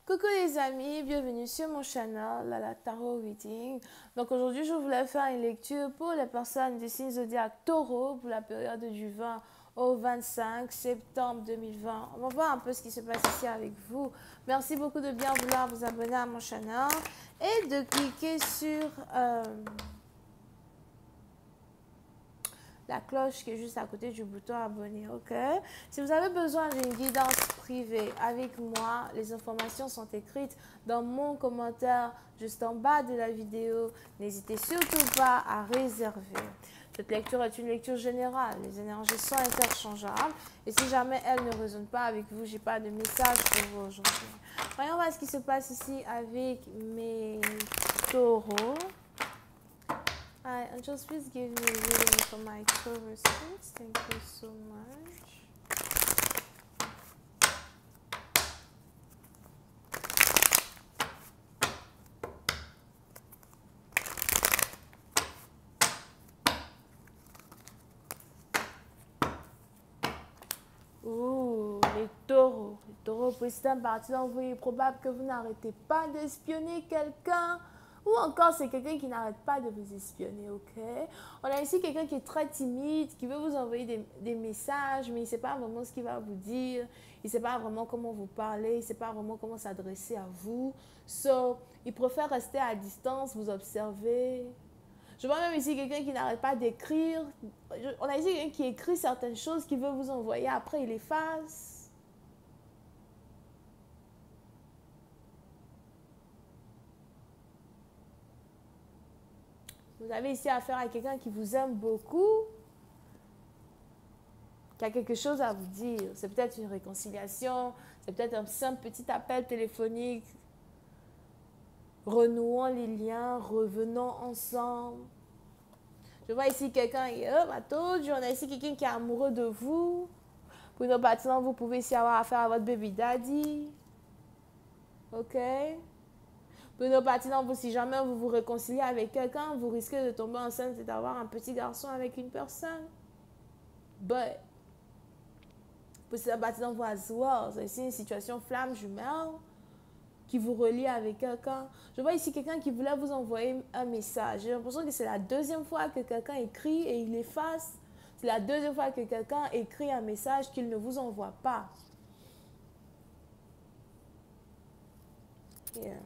Coucou les amis, bienvenue sur mon channel, la Tarot Reading. Donc aujourd'hui, je voulais faire une lecture pour les personnes du signe zodiaque Taureau pour la période du 20 au 25 septembre 2020. On va voir un peu ce qui se passe ici avec vous. Merci beaucoup de bien vouloir vous abonner à mon channel et de cliquer sur la cloche qui est juste à côté du bouton abonner, ok? Si vous avez besoin d'une guidance privée avec moi, les informations sont écrites dans mon commentaire juste en bas de la vidéo. N'hésitez surtout pas à réserver. Cette lecture est une lecture générale. Les énergies sont interchangeables. Et si jamais elles ne résonnent pas avec vous, je n'ai pas de message pour vous aujourd'hui. Voyons voir ce qui se passe ici avec mes taureaux. Hi, and just please give me a reading for my Taurus, please. Thank you so much. Ouh, les taureaux. Les taureaux, pour certaines parties d'entre vous, il est probable que vous n'arrêtez pas d'espionner quelqu'un. Ou encore, c'est quelqu'un qui n'arrête pas de vous espionner, ok? On a ici quelqu'un qui est très timide, qui veut vous envoyer des messages, mais il ne sait pas vraiment ce qu'il va vous dire. Il ne sait pas vraiment comment vous parler. Il ne sait pas vraiment comment s'adresser à vous. So, il préfère rester à distance, vous observer. Je vois même ici quelqu'un qui n'arrête pas d'écrire. On a ici quelqu'un qui écrit certaines choses qu'il veut vous envoyer. Après, il efface. Vous avez ici affaire à quelqu'un qui vous aime beaucoup, qui a quelque chose à vous dire. C'est peut-être une réconciliation, c'est peut-être un simple petit appel téléphonique, renouant les liens, revenons ensemble. Je vois ici quelqu'un, on a ici quelqu'un qui est amoureux de vous. Pour une partie, vous pouvez ici avoir affaire à votre baby daddy. Ok? Pour une partie d'entre vous, si jamais vous vous réconciliez avec quelqu'un, vous risquez de tomber enceinte et d'avoir un petit garçon avec une personne. But, pour cette partie d'entre vous, as well, c'est ici une situation flamme jumelle qui vous relie avec quelqu'un. Je vois ici quelqu'un qui voulait vous envoyer un message. J'ai l'impression que c'est la deuxième fois que quelqu'un écrit et il efface. C'est la deuxième fois que quelqu'un écrit un message qu'il ne vous envoie pas. Yeah.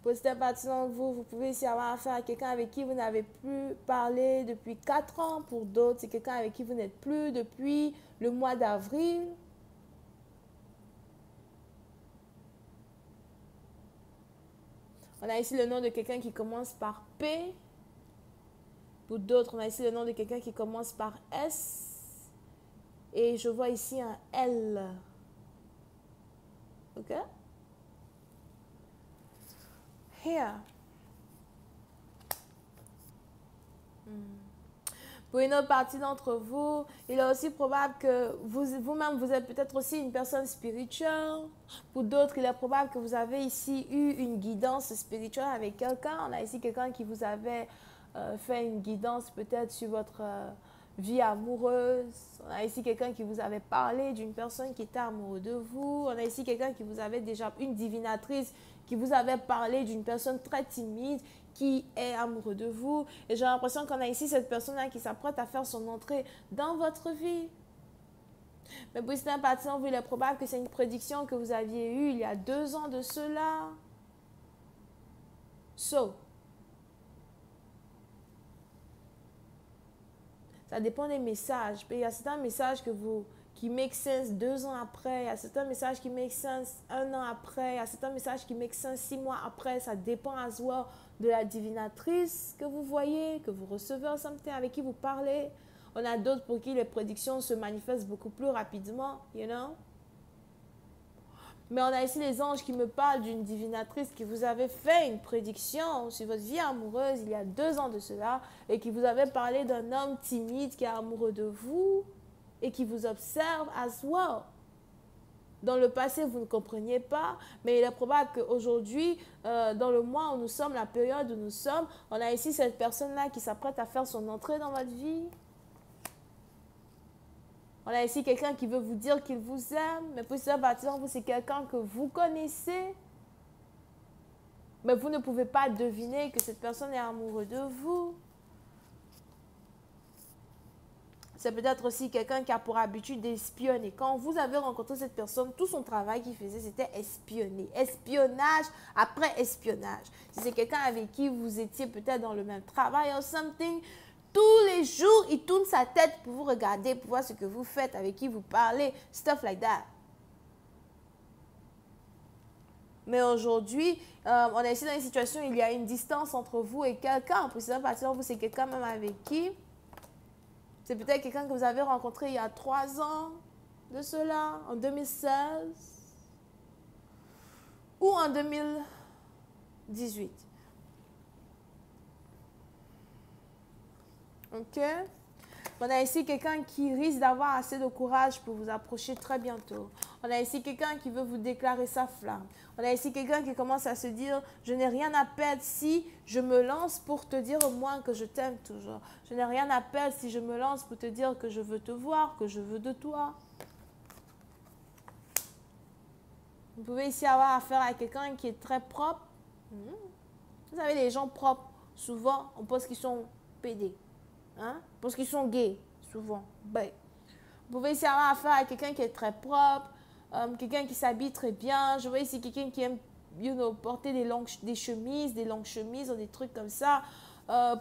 Pour cette partie d'entre vous, vous pouvez ici avoir affaire à quelqu'un avec qui vous n'avez plus parlé depuis 4 ans. Pour d'autres, c'est quelqu'un avec qui vous n'êtes plus depuis le mois d'avril. On a ici le nom de quelqu'un qui commence par P. Pour d'autres, on a ici le nom de quelqu'un qui commence par S. Et je vois ici un L. OK? Here. Pour une autre partie d'entre vous, il est aussi probable que vous-même, vous êtes peut-être aussi une personne spirituelle. Pour d'autres, il est probable que vous avez ici eu une guidance spirituelle avec quelqu'un. On a ici quelqu'un qui vous avait fait une guidance peut-être sur votre vie amoureuse. On a ici quelqu'un qui vous avait parlé d'une personne qui était amoureuse de vous. On a ici quelqu'un qui vous avait déjà, une divinatrice qui vous avait parlé d'une personne très timide qui est amoureux de vous. Et j'ai l'impression qu'on a ici cette personne-là qui s'apprête à faire son entrée dans votre vie. Mais pour certains partisans, il est probable que c'est une prédiction que vous aviez eue il y a 2 ans de cela. So, ça dépend des messages. Il y a certains messages qui make sense 2 ans après. Il y a certains messages qui make sense 1 an après. Il y a certains messages qui make sense 6 mois après. Ça dépend à soi de la divinatrice que vous voyez, que vous recevez ensemble, avec qui vous parlez. On a d'autres pour qui les prédictions se manifestent beaucoup plus rapidement, you know. Mais on a ici les anges qui me parlent d'une divinatrice qui vous avait fait une prédiction sur votre vie amoureuse il y a 2 ans de cela et qui vous avait parlé d'un homme timide qui est amoureux de vous et qui vous observe as well. Dans le passé, vous ne compreniez pas, mais il est probable qu'aujourd'hui, dans le mois où nous sommes, la période où nous sommes, on a ici cette personne-là qui s'apprête à faire son entrée dans votre vie. On a ici quelqu'un qui veut vous dire qu'il vous aime, mais pour ça, vous, c'est quelqu'un que vous connaissez. Mais vous ne pouvez pas deviner que cette personne est amoureuse de vous. C'est peut-être aussi quelqu'un qui a pour habitude d'espionner. Quand vous avez rencontré cette personne, tout son travail qu'il faisait, c'était espionner. Espionnage après espionnage. Si c'est quelqu'un avec qui vous étiez peut-être dans le même travail ou something, tous les jours, il tourne sa tête pour vous regarder, pour voir ce que vous faites, avec qui vous parlez, stuff like that. Mais aujourd'hui, on est ici dans une situation où il y a une distance entre vous et quelqu'un. Pour ça, partir vous, c'est quelqu'un même avec qui c'est peut-être quelqu'un que vous avez rencontré il y a 3 ans de cela, en 2016 ou en 2018. OK? On a ici quelqu'un qui risque d'avoir assez de courage pour vous approcher très bientôt. On a ici quelqu'un qui veut vous déclarer sa flamme. On a ici quelqu'un qui commence à se dire, je n'ai rien à perdre si je me lance pour te dire au moins que je t'aime toujours. Je n'ai rien à perdre si je me lance pour te dire que je veux te voir, que je veux de toi. Vous pouvez ici avoir affaire à quelqu'un qui est très propre. Vous savez, les gens propres, souvent, on pense qu'ils sont pédés. Hein? Parce qu'ils sont gays, souvent. Ben, vous pouvez ici avoir affaire à quelqu'un qui est très propre, quelqu'un qui s'habille très bien. Je vois ici quelqu'un qui aime porter des longues chemises ou des trucs comme ça.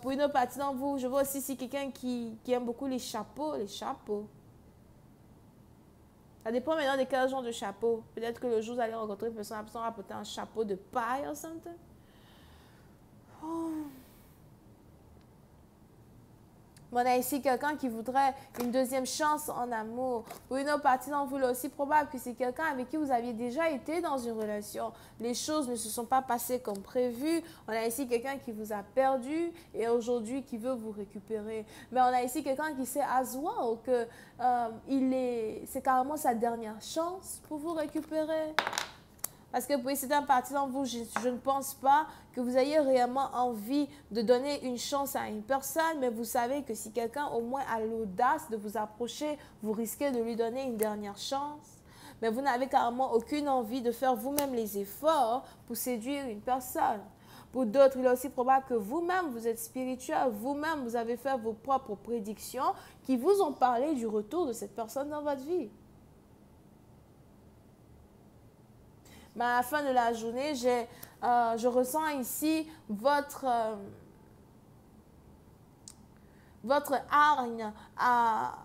Pour une autre partie d'entre vous, je vois aussi ici quelqu'un qui aime beaucoup les chapeaux. Ça dépend maintenant de quel genre de chapeau. Peut-être que le jour, vous allez rencontrer une personne, la personne va porter un chapeau de paille ou something. Oh. On a ici quelqu'un qui voudrait une deuxième chance en amour. Pour une autre partie d'entre vous, il est aussi probable que c'est quelqu'un avec qui vous aviez déjà été dans une relation. Les choses ne se sont pas passées comme prévu. On a ici quelqu'un qui vous a perdu et aujourd'hui qui veut vous récupérer. Mais on a ici quelqu'un qui sait as well que c'est carrément sa dernière chance pour vous récupérer. Parce que pour certaines parties d'entre vous, je ne pense pas que vous ayez réellement envie de donner une chance à une personne, mais vous savez que si quelqu'un au moins a l'audace de vous approcher, vous risquez de lui donner une dernière chance. Mais vous n'avez carrément aucune envie de faire vous-même les efforts pour séduire une personne. Pour d'autres, il est aussi probable que vous-même, vous êtes spirituel, vous-même, vous avez fait vos propres prédictions qui vous ont parlé du retour de cette personne dans votre vie. Mais à la fin de la journée, je ressens ici votre hargne à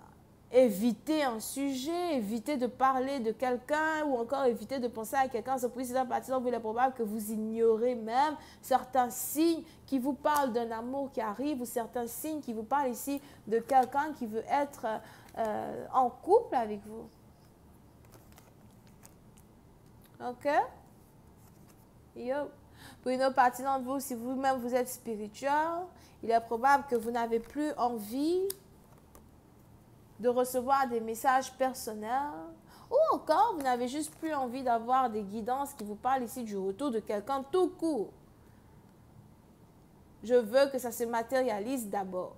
éviter un sujet, éviter de parler de quelqu'un ou encore éviter de penser à quelqu'un. C'est pour ça qu'il est probable que vous ignorez même certains signes qui vous parlent d'un amour qui arrive ou certains signes qui vous parlent ici de quelqu'un qui veut être en couple avec vous. OK? Yo. Pour une autre partie d'entre vous, si vous-même vous êtes spirituel, il est probable que vous n'avez plus envie de recevoir des messages personnels ou encore vous n'avez juste plus envie d'avoir des guidances qui vous parlent ici du retour de quelqu'un tout court. Je veux que ça se matérialise d'abord.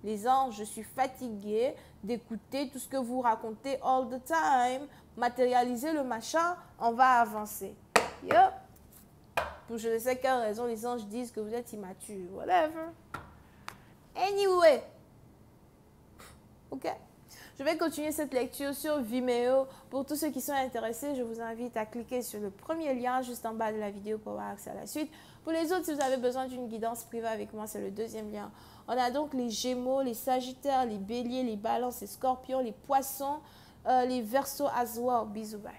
Les anges, je suis fatiguée d'écouter tout ce que vous racontez all the time. Matérialiser le machin, on va avancer. Yo. Pour je ne sais quelle raison, les anges disent que vous êtes immature. Whatever. Anyway. OK. Je vais continuer cette lecture sur Vimeo. Pour tous ceux qui sont intéressés, je vous invite à cliquer sur le premier lien juste en bas de la vidéo pour avoir accès à la suite. Pour les autres, si vous avez besoin d'une guidance privée avec moi, c'est le deuxième lien. On a donc les Gémeaux, les Sagittaires, les Béliers, les Balances, les Scorpions, les Poissons, les Verseaux as well. Bisous, bye.